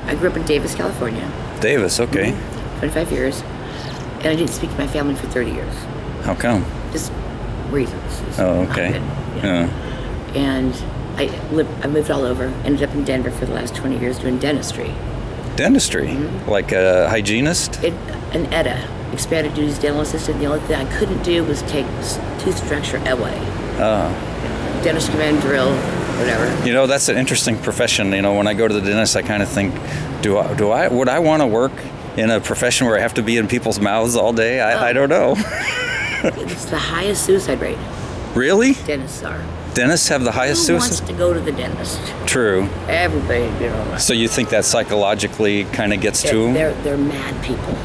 I grew up in Davis, California. Davis, okay. 25 years. And I didn't speak to my family for 30 years. How come? Just reasons. Just Oh, not okay. good, you know. Yeah. And I moved all over. Ended up in Denver for the last 20 years doing dentistry. Dentistry? Like a hygienist? An EDA, expanded duties dental assistant. The only thing I couldn't do was take tooth structure away. Oh. Dentist come in, drill, whatever. You know, that's an interesting profession. You know, when I go to the dentist, I kind of think, would I want to work in a profession where I have to be in people's mouths all day? I don't know. It's the highest suicide rate. Really? Dentists are. Dentists have the highest Who suicide? wants to go to the dentist? True. Everybody, you know. So you think that psychologically kind of gets to them? They're mad people.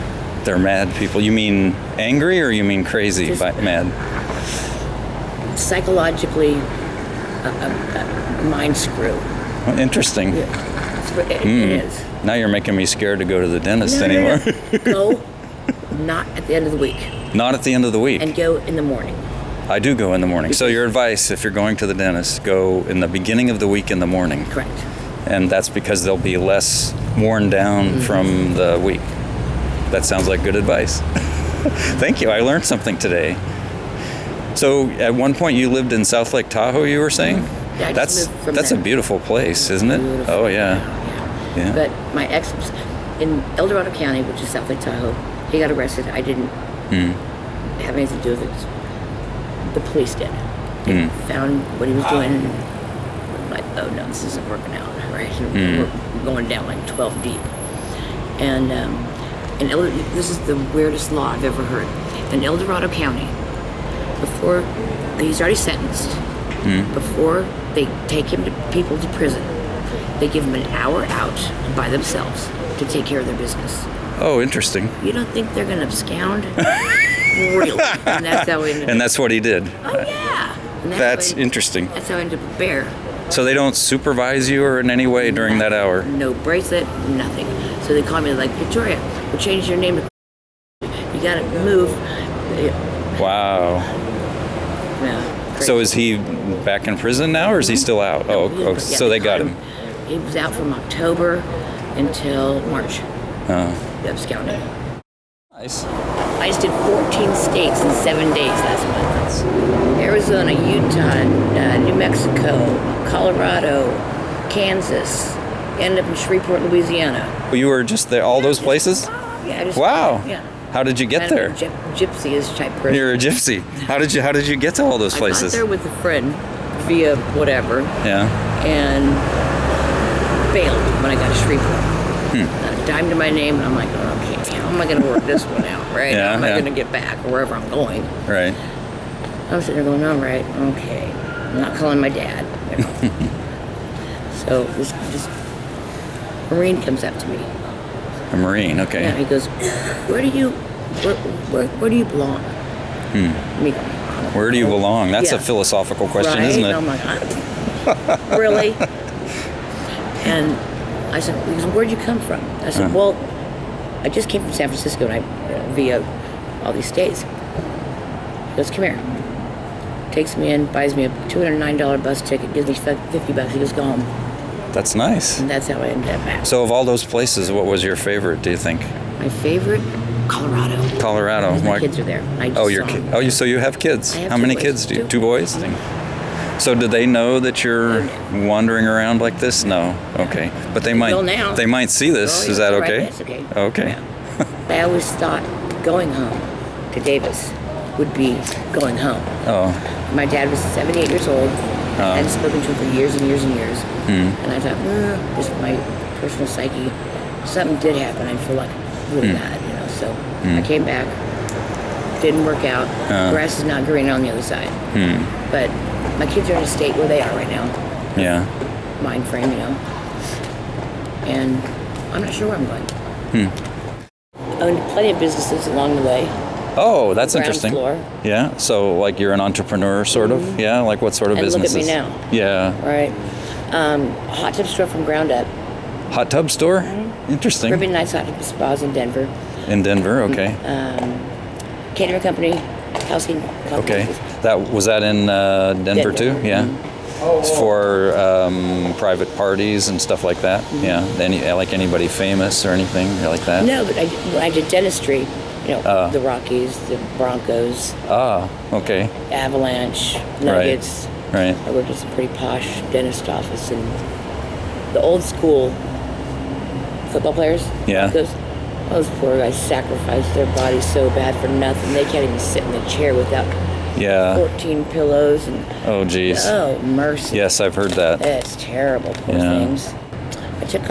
They're mad people. You mean angry or you mean crazy Just mad? Psychologically, a mind screw. Well, interesting. It is. Now you're making me scared to go to the dentist No. anymore. Go not at the end of the week. Not at the end of the week. And go in the morning. I do go in the morning. So your advice, if you're going to the dentist, go in the beginning of the week in the morning. Correct. And that's because they'll be less worn down from the week. That sounds like good advice. Thank you. I learned something today. So at one point you lived in South Lake Tahoe, you were saying? Yeah, I just moved from that's there. a beautiful place, isn't it? Beautiful. Oh, yeah. Yeah. But my ex was in El Dorado County, which is South Lake Tahoe. He got arrested. I didn't have anything to do with it. The police did. They found what he was doing. And like, oh no, this isn't working out, right? We're going down like 12 deep. And this is the weirdest law I've ever heard. In El Dorado County, before he's already sentenced, before they take him to prison, they give him an hour out by themselves to take care of their business. Oh, interesting. You don't think they're going to abscond? Really? And that's how we ended up. And that's what he did. Oh, yeah. And That's how interesting. That's how I ended up with Bear. So they don't supervise you or in any way during that hour? No bracelet, nothing. So they call me like, Victoria, we'll change your name to you got to move. Wow. Yeah, crazy. So is he back in prison now or is he still out? Oh, so they got him. He was out from October until March. Oh. Absconding. Nice. I just did 14 states in 7 days last month. Arizona, Utah, New Mexico, Colorado, Kansas. Ended up in Shreveport, Louisiana. You were just there, all those places? Yeah. Wow. Yeah. How did you get there? Gypsy-ish type person. You're a gypsy. How did you get to all those places? I got there with a friend via whatever. Yeah. And bailed when I got to Shreveport. Dime to my name, and I'm like, okay, how am I going to work this one out, right? Yeah, how am I yeah. going to get back or wherever I'm going? Right. I'm sitting there going, all right, okay. I'm not calling my dad. You know. So this Marine comes up to me. A Marine, okay. Yeah, he goes, where do you belong? Me going, Where do you belong? That's Yeah. a philosophical question, right? isn't it? And I'm like, really? And I said, he goes, where'd you come from? I said, well, I just came from San Francisco and I via all these states. He goes, come here. Takes me in, buys me a $209 bus ticket, gives me $50. He goes, go home. That's nice. And that's how I ended up back. So of all those places, what was your favorite, do you think? My favorite, Colorado. Colorado. Because my kids are there. I just Oh, saw them. So you have kids. I have How two many boys. kids do you? Two. Two boys? So do they know that you're wandering around like this? No. Okay. But they might will now. They might see this. Oh, Is yeah, that right, okay? that's okay. Okay. Yeah. I always thought going home to Davis would be going home. Oh. My dad was 78 years old. I hadn't spoken to him for years and years and years. And I thought, just my personal psyche, something did happen. I feel like really bad, you know. So I came back. Didn't work out. Grass is not green on the other side. But my kids are in a state where they are right now. Yeah. Mind frame, you know. And I'm not sure where I'm going. Owned plenty of businesses along the way. Oh, that's Ground interesting. floor. Yeah. So like you're an entrepreneur, sort of. Yeah. Like what sort of And look at businesses? me now. Yeah. Right. Hot tub store from ground up. Hot tub store. Interesting. Caribbean Nights Hot Tub Spas in Denver. In Denver. Okay. Catering company. Housekeeping company. Okay. Was that in Denver too? Yeah. for private parties and stuff like that. Yeah, like anybody famous or anything like that. No, but when I did dentistry, the Rockies, the Broncos. Okay. Avalanche, Nuggets. Right. I worked at some pretty posh dentist office, and the old school football players. Yeah. Broncos, those poor guys sacrifice their bodies so bad for nothing. They can't even sit in the chair without 14 pillows and. Oh, geez. Oh, mercy. Yes, I've heard that. It's terrible. Poor things. I did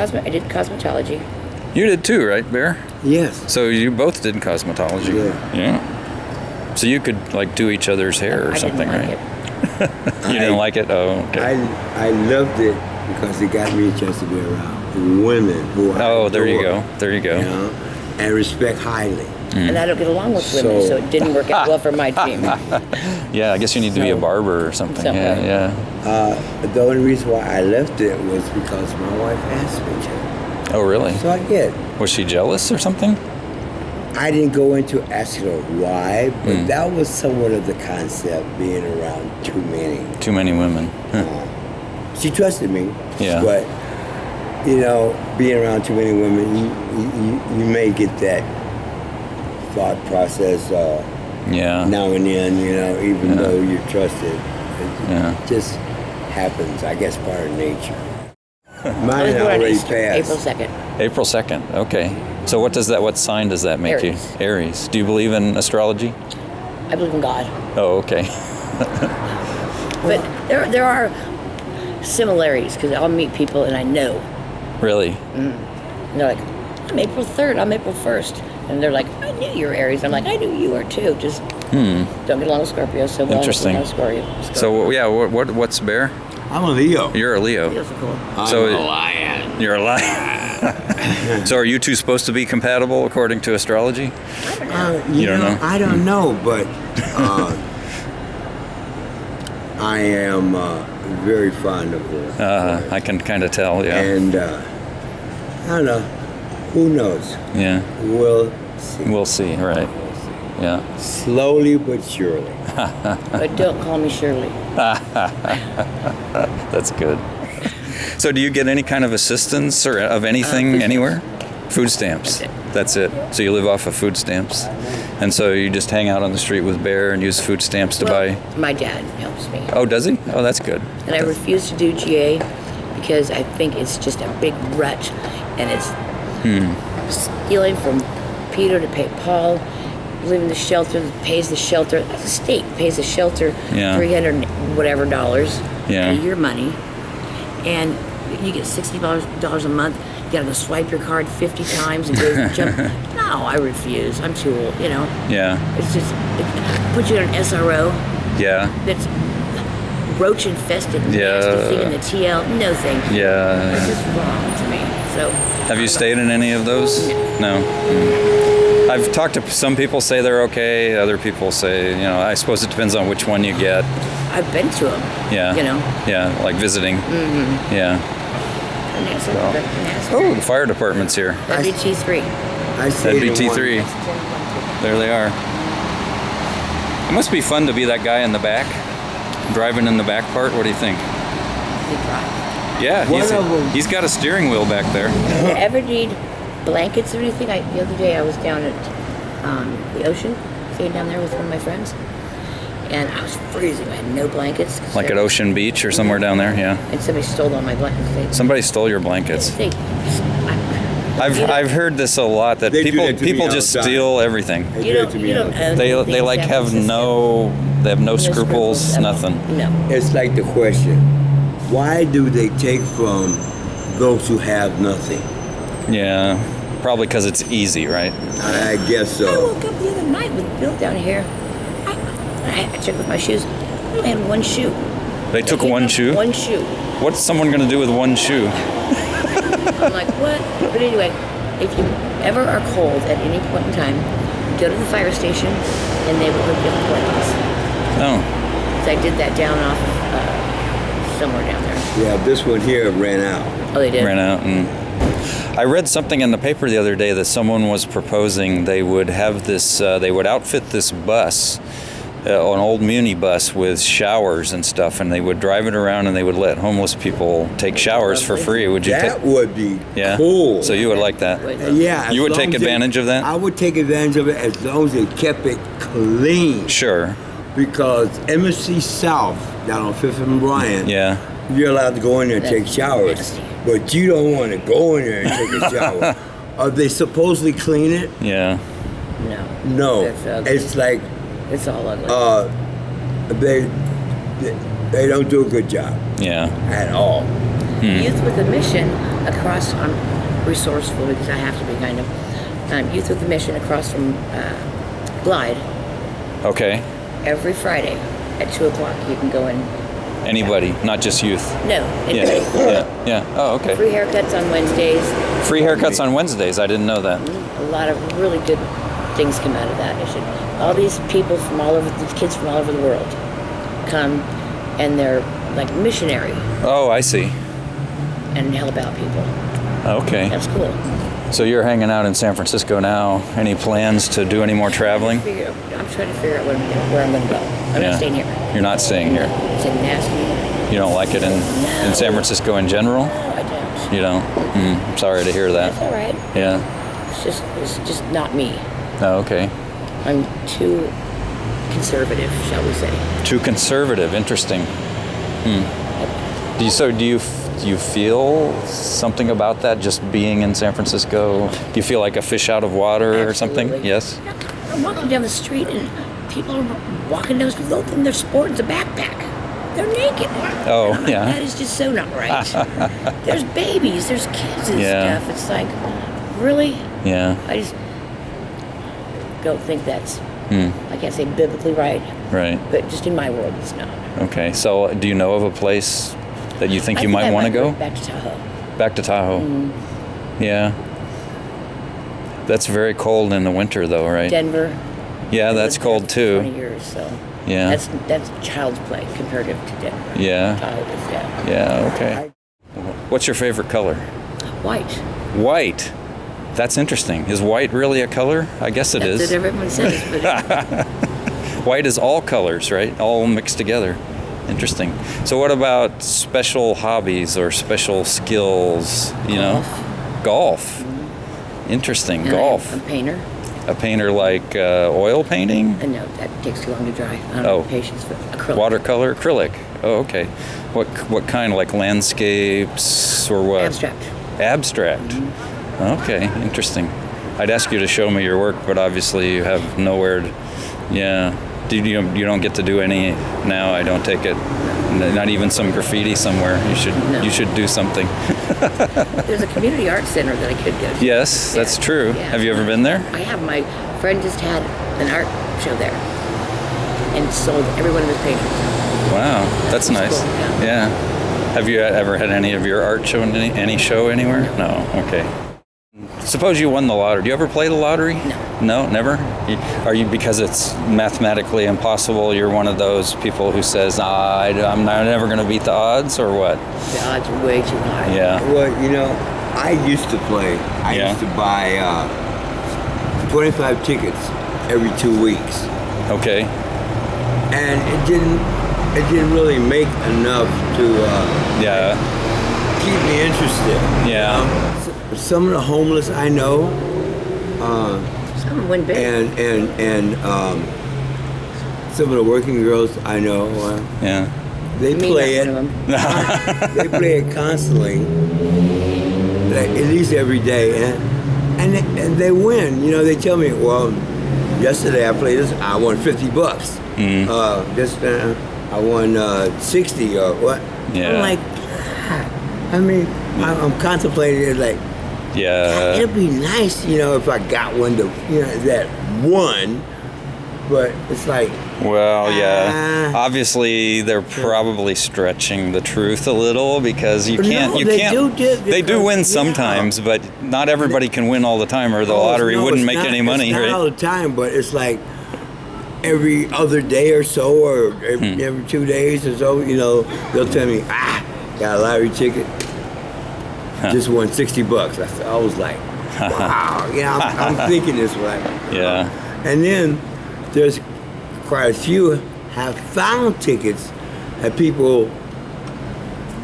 cosmetology. You did too, right, Bear? Yes. So you both did cosmetology. Yeah. So you could like do each other's hair or something, I didn't right? like You didn't like it? Oh, okay. I loved it because it got me a chance to be around women who I there you adore, go. There you go. And respect highly. And I don't get along with women, so it didn't work out well for my team. Yeah, I guess you need to be a barber or something. Yeah. The only reason why I left it was because my wife asked me to. Oh, really? So I did. Was she jealous or something? I didn't go into asking her why, but that was somewhat of the concept, being around too many. Too many women. She trusted me. Yeah. But, being around too many women, you may get that thought process now and then, even though you're trusted. It just happens, I guess, part of nature. Mine already passed. April 2nd. April 2nd. Okay. So what sign does that make Aries. you? Aries. Do you believe in astrology? I believe in God. Oh, okay. But there are similarities, because I'll meet people and I know. Really? And they're like, I'm April 3rd, I'm April 1st. And they're like, I knew you were Aries. I'm like, I knew you were too. Just don't get along with Scorpio so well. Interesting. So, what's Bear? I'm a Leo. You're a Leo. Leos are cool. I'm So a lion. You're a lion. So are you two supposed to be compatible according to astrology? You don't know? I don't know, but I am very fond of her. I can kind of tell, yeah. And I don't know. Who knows? Yeah. We'll see. We'll see, right. Yeah. Slowly but surely. But don't call me Shirley. That's good. So do you get any kind of assistance or of anything anywhere? Food stamps. That's it. So you live off of food stamps? And so you just hang out on the street with Bear and use food stamps to buy? My dad helps me. Oh, does he? Oh, that's good. And I refuse to do GA because I think it's just a big rut, and it's stealing from Peter to pay Paul, living in the shelter, pays the shelter. The state pays the shelter $300 whatever dollars a year money, and you get $60 a month. You gotta go swipe your card 50 times and go jump. No, I refuse. I'm too old, Yeah. It's just, it puts you in an SRO. Yeah. That's roach infested. Nasty thing in the TL. No, thank you. Yeah. It's just wrong to me. So. Have you stayed in any of those? No. I've talked to some people say they're okay. Other people say, I suppose it depends on which one you get. I've been to them. Yeah. Yeah, like visiting. Mm-hmm. Yeah. Oh, the fire department's here. WT3. WT3. There they are. It must be fun to be that guy in the back, driving in the back part. What do you think? Yeah, he's got a steering wheel back there. Do you ever need blankets or anything? The other day I was down at the ocean, staying down there with one of my friends, and I was freezing. I had no blankets. Like at Ocean Beach or somewhere down there, yeah. And somebody stole all my blankets. Somebody stole your blankets. I've heard this a lot, that people just steal everything. You don't own They like have no scruples, nothing. No. It's like the question, why do they take from those who have nothing? Yeah, probably because it's easy, right? I guess so. I woke up the other night with Bill down here. I checked with my shoes. I only had one shoe. They took one shoe? One shoe. What's someone going to do with one shoe? I'm like, what? But anyway, if you ever are cold at any point in time, go to the fire station and they will hook you up with blankets. Oh. So I did that down off somewhere down there. Yeah, this one here ran out. Oh, they did? Ran out. And I read something in the paper the other day that someone was proposing they would have this, they would outfit this bus an old muni bus with showers and stuff, and they would drive it around and they would let homeless people take showers for free. Would you That would be yeah. cool. So you would like that? Yeah. You would take advantage of that? I would take advantage of it as long as they kept it clean. Sure. Because MSC South, down on 5th and Bryant, Yeah. you're allowed to go in there and take showers. nasty. But you don't want to go in there and take a shower. Are they supposedly clean it? Yeah. No. No. That's ugly. It's like It's all ugly. they don't do a good job Yeah. at all. Youth with a Mission across, I'm resourceful because I have to be kind of, Youth with a Mission across from Glide, Okay. every Friday at 2 o'clock you can go in. Anybody, not just youth. No, Yeah. anybody. Yeah. Oh, okay. Free haircuts on Wednesdays. Free haircuts on Wednesdays. I didn't know that. A lot of really good things come out of that. All these people from all over, these kids from all over the world come, and they're like missionary Oh, I see. and help out people. Okay. That's cool. So you're hanging out in San Francisco now. Any plans to do any more traveling? I'm trying to figure out where I'm going to go. I'm Yeah. not staying here. You're not staying here. It's a nasty. You don't like it in San Francisco in general? No, I don't. You don't? I'm sorry to hear that. That's all right. Yeah. It's just not me. Oh, okay. I'm too conservative, shall we say? Too conservative. Interesting. Do you feel something about that? Just being in San Francisco, do you feel like a fish out of water or something? Absolutely. Yes. I'm walking down the street and people are walking down the street and they're sporting a backpack. They're naked. Oh, And I'm like, yeah. that is just so not right. There's babies, there's kids and Yeah. stuff. It's like, really? Yeah. I just don't think that's, I can't say biblically right, Right. but just in my world, it's not. Okay. So, do you know of a place that you think you might want to go? Back to Tahoe. Back to Tahoe. Yeah. That's very cold in the winter, though, right? Denver. Yeah, I that's lived cold there for 20 too. years, so Yeah. that's child's play comparative to Denver. Yeah. Tahoe is Yeah. Okay. What's your favorite color? white. White. That's interesting. Is white really a color? I guess it That's is. what everyone says, but White is all colors, right? All mixed together. Interesting. So what about special hobbies or special skills, you know? Golf. Interesting. and Golf. I'm a painter. A painter like oil painting? And no, that takes too long to dry. I don't Oh. have patience for acrylic. Watercolor? Acrylic. Oh, okay. What kind? Like landscapes or what? Abstract. Abstract. Okay, interesting. I'd ask you to show me your work, but obviously you have nowhere to, yeah. You don't get to do any now, I don't take it. Not even some graffiti somewhere. No. You should do something. There's a community art center that I could go to. Yes, that's true. Yeah. Have you ever been there? I have. My friend just had an art show there and sold every one of his paintings. Wow, that's nice. cool, yeah. Yeah. Have you ever had any of your art show in any show anywhere? No. Okay. Suppose you won the lottery. Do you ever play the lottery? No. No, never? Are you, because it's mathematically impossible, you're one of those people who says, I'm never going to beat the odds, or what? The odds are way too high. Yeah. Well, you know, I used to play. I Yeah. used to buy 25 tickets every 2 weeks, Okay. and it didn't really make enough to Yeah. keep me interested. Yeah. Some of the homeless I know, Some win big. and some of the working girls I know, Yeah. they Me, play not it. one of them. They play it constantly, like at least every day, and they win. You know, they tell me, well, yesterday I played this, I won $50. I won 60 or what? Yeah. I'm like, I mean, I'm contemplating it like, Yeah. it'd be nice, you know, if I got one to, you know, that one, but it's like, Well, yeah. Obviously, they're probably stretching the truth a little, because you But can't. no, You they can't. do They do win yeah. sometimes, but not everybody can win all the time, or the Oh, lottery no, wouldn't it's make not- any money, it's right? not all the time, but it's like every other day or so, or every 2 days or so, you know, they'll tell me, got a lottery ticket, just won $60. I was like, wow, you know, I'm thinking this way. Yeah. And then there's quite a few have found tickets that people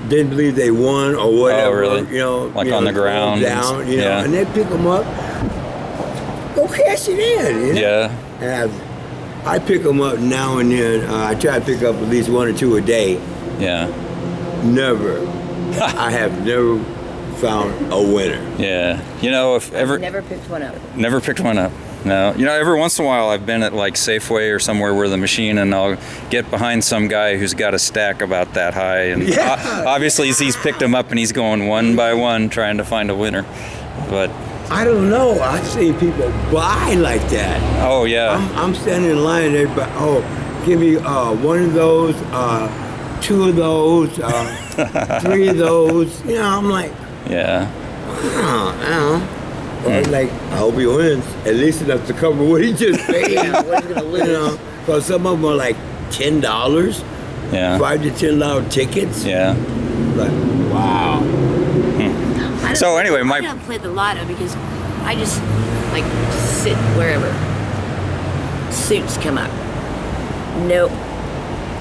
didn't believe they won or whatever. Oh, really? You know, Like on the ground. Down, you know, yeah. and they pick them up, go cash it in. You know? Yeah. And I pick them up now and then. I try to pick up at least 1 or 2 a day. Yeah. Never. I have never found a winner. Yeah. You know, if ever... Never picked one up. Never picked one up. No. You know, every once in a while I've been at like Safeway or somewhere where the machine, and I'll get behind some guy who's got a stack about that high. And obviously he's picked them up and he's going one by one trying to find a winner. But... I don't know. I've seen people buy like that. Oh, yeah. I'm standing in line there, but give me 1 of those, 2 of those, 3 of those. You know, I'm like, yeah. I don't know. Or like, I hope he wins. At least enough to cover what he just paid. Yeah, what he's gonna lose. You know, because some of them are like $10. Yeah. $5 to $10 tickets. Yeah. Like, wow. So anyway, I don't play the lotto because I just like sit wherever. Suits come up. No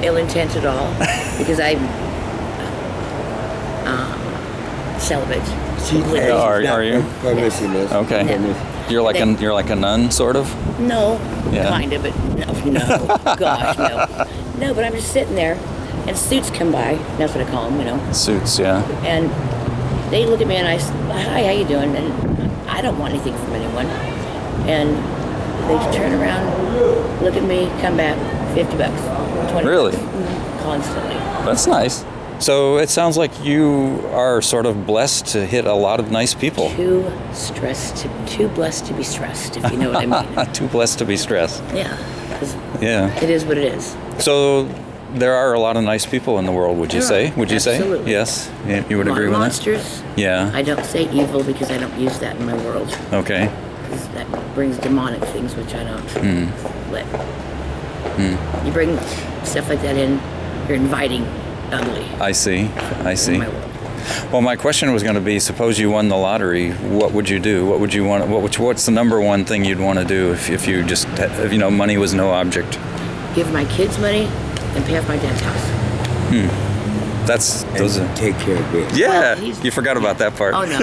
ill intent at all because I'm celibate. Are you? Permissionless. Okay. No. You're like a nun, sort of. No, Yeah. kind of, but no, gosh, no. No, but I'm just sitting there, and suits come by. That's what I call them, you know. Suits, yeah. And they look at me and I say, hi, how you doing? And I don't want anything from anyone. And they turn around, look at me, come back, $50, $20. Really? Constantly. That's nice. So it sounds like you are sort of blessed to hit a lot of nice people. Too blessed to be stressed, if you know what I mean. Too blessed to be stressed. Yeah. 'Cause Yeah. it is what it is. So there are a lot of nice people in the world, would you There say? are. Would you Absolutely. say? Yes. Yeah, you would agree with Monsters. that? Yeah. I don't say evil because I don't use that in my world. Okay. 'Cause that brings demonic things, which I don't let. You bring stuff like that in, you're inviting ugly I see. I in see. my world. Well, my question was going to be: suppose you won the lottery, what would you do? What would you want? What's the number one thing you'd want to do if you just, if, you know, money was no object? Give my kids money and pay off my dad's house. That's those. And take care of it. Yeah, Well, he's- you forgot about that part. Oh no,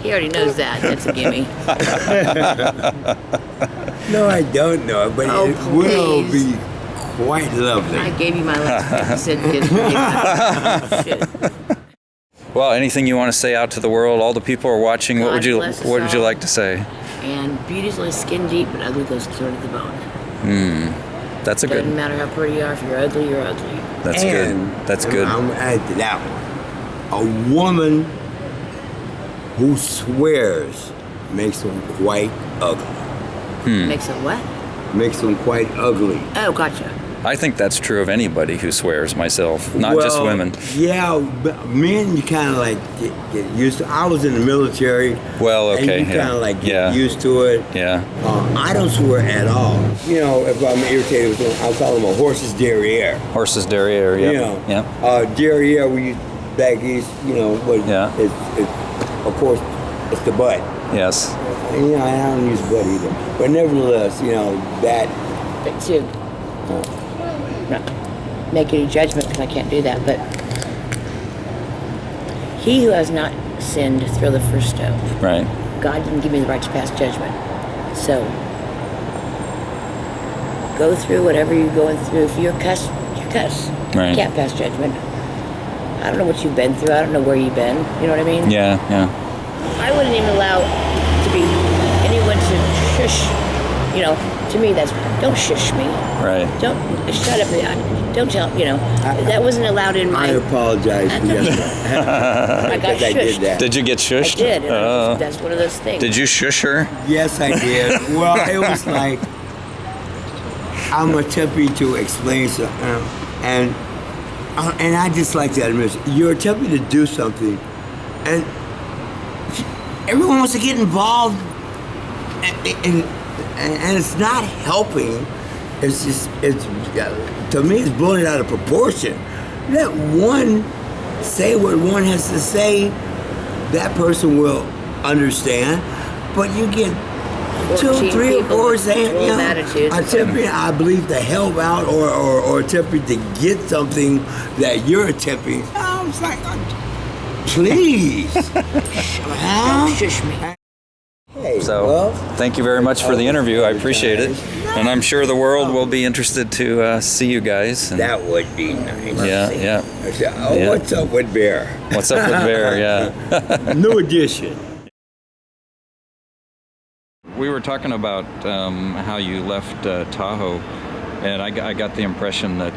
he already knows that. That's a gimme. No, I don't know, but Oh, it will please. be quite lovely. I gave you my last 50 cent kids. Shit. Well, anything you want to say out to the world? All the people are watching. What God would you bless us What would you all. like to say? And beauty's like skin deep, but ugly goes toward the bone. That's a Doesn't good. matter how pretty you are. If you're ugly, you're ugly. That's And good. That's good. I'm gonna add to that one. A woman who swears makes them quite ugly. Makes it what? Makes them quite ugly. Oh, gotcha. I think that's true of anybody who swears. Myself, not just Well, women. Yeah, but men, you kind of like get used to. I was in the military. Well, okay, And you yeah. kind of like get Yeah. used to it. Yeah. I don't swear at all. You know, if I'm irritated with them, I'll call them a horse's derriere. Horses derriere. Yeah. You know, Yeah. derriere, we use back east, you know, what Yeah. it's, of course, it's the butt. Yes. And, you know, I don't use butt either. But nevertheless, you know, that, But to not make any judgment because I can't do that, but he who has not sinned throw the first stone. Right. God didn't give me the right to pass judgment. So go through whatever you're going through. If you're cuss, you cuss. Right. You can't pass judgment. I don't know what you've been through. I don't know where you've been. You know what I mean? Yeah. Yeah. I wouldn't even allow to be anyone to shush. You know, to me, that's don't shush me. Right. Don't shut up. Don't tell. You know, that wasn't allowed in my. I apologize for yesterday. I got Because I did shushed. that. Did you get shushed? I did. And that's one of those things. Did you shush her? Yes, I did. Well, it was like, I'm attempting to explain something, and I just like that. You're attempting to do something, and everyone wants to get involved, and it's not helping. It's just, to me, it's blowing it out of proportion. Let one say what one has to say. That person will understand, but you get two, 14 three, or people four with saying, 12 attitudes. attempting, I believe, to help out or attempting to get something that you're attempting. I was like, please. Don't shush me. Hey, So, well, thank you very much for the interview. I appreciate it. And I'm sure the world will be interested to see you guys. And that would be nice. yeah. I said, oh, Yeah. what's up with Bear? What's up with Bear? Yeah. New edition. We were talking about how you left Tahoe, and I got the impression that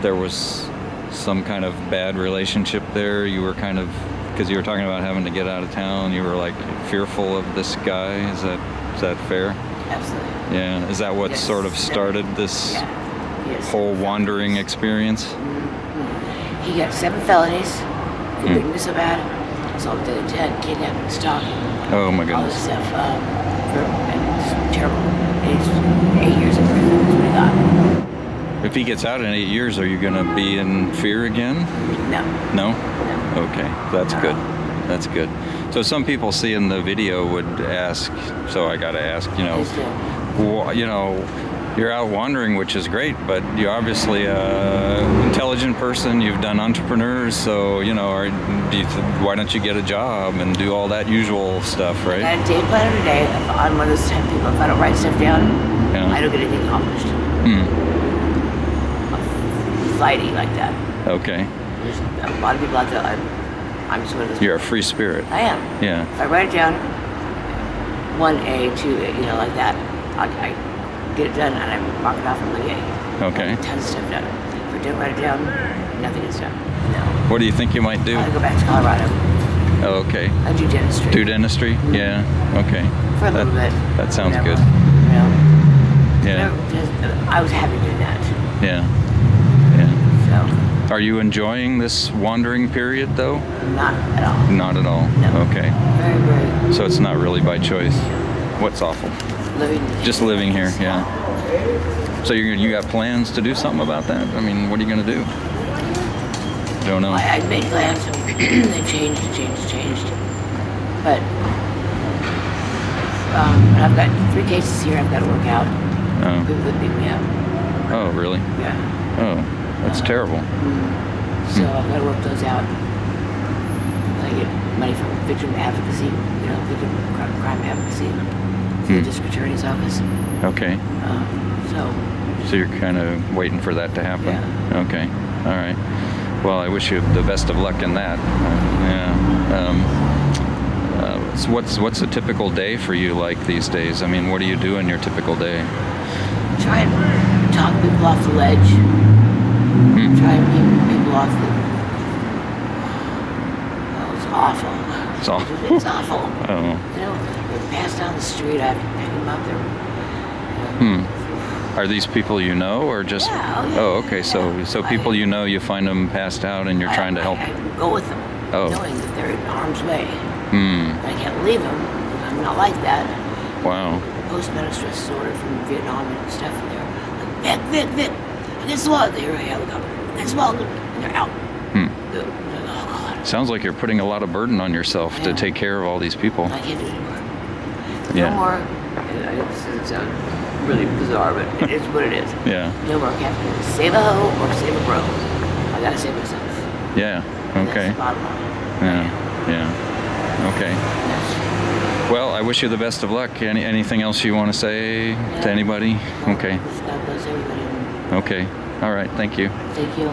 there was some kind of bad relationship there. You were kind of, because you were talking about having to get out of town, you were like fearful of this guy. Is that fair? Absolutely. Yeah. Is that what Yes. sort of started this Yes. whole wandering experience? He got 7 felonies. He beat me so bad. Assault with intent, kidnapping, stalking, Oh my all this goodness. stuff. And it's terrible. And he's 8 years in prison. That's what he got. If he gets out in 8 years, are you going to be in fear again? No. No? No. Okay, that's good. That's good. So some people seeing the video would ask, so I got to ask, Please do. you're out wandering, which is great, but you're obviously an intelligent person. You've done entrepreneurs, so, why don't you get a job and do all that usual stuff, I right? got a day planner today. If I'm one of those type of people. If I don't write stuff down, Yeah. I don't get anything accomplished. I'm flighty like that. Okay. There's a lot of people out there. I'm just one of those. You're a free spirit. I am. Yeah. If I write it down, 1A, 2A, like that, I get it done and I mark it off on the A. Okay. Tons of stuff done. If I don't write it down, nothing is done. No. What do you think you might do? I go back to Colorado. Oh, okay. I do dentistry. Do dentistry? Yeah. Okay. For a little bit. That sounds Whatever. good. Yeah. I was happy doing that. Yeah. So, Are you enjoying this wandering period, though? not at all. Not at all. No. Okay. Very, very So it's not really by choice. What's awful? living. Just living here. Yeah. So you got plans to do something about that? I mean, what are you gonna do? Don't know. I made plans. They changed. But I've got 3 cases here I've got to work out. Oh. People that beat me up. Oh, really? Yeah. Oh, that's terrible. So I've got to work those out. I get money from victim advocacy, victim crime advocacy, through the district attorney's office. Okay. So you're kind of waiting for that to happen. Yeah. Okay. All right. Well, I wish you the best of luck in that. So what's a typical day for you like these days? I mean, what do you do in your typical day? try and talk people off the ledge. Try and keep people off the... Oh, it's awful. It's awful. It's awful. Oh. They pass down the street, I have to pick them up there. Are these people you know, or just? Yeah, oh, yeah. Oh, okay. So people you know, you find them passed out, and you're trying to help. I go with them, knowing that they're in harm's way. But I can't leave them. I'm not like that. Wow. Post-traumatic stress disorder from Vietnam and stuff, and they're like, Vic, against the wall. They hear a helicopter, against the wall, and they're out. Oh, God. Sounds like you're putting a lot of burden on yourself to take care of all these people. I can't do it anymore. Yeah. No more. It sounds really bizarre, but it is what it is. Yeah. No more captain. Save a hoe or save a bro. I gotta save myself. Yeah. Okay. That's the bottom line. Yeah. Okay. Well, I wish you the best of luck. Anything else you want to say to anybody? Okay. God bless everybody. Okay. All right. Thank you. Thank you.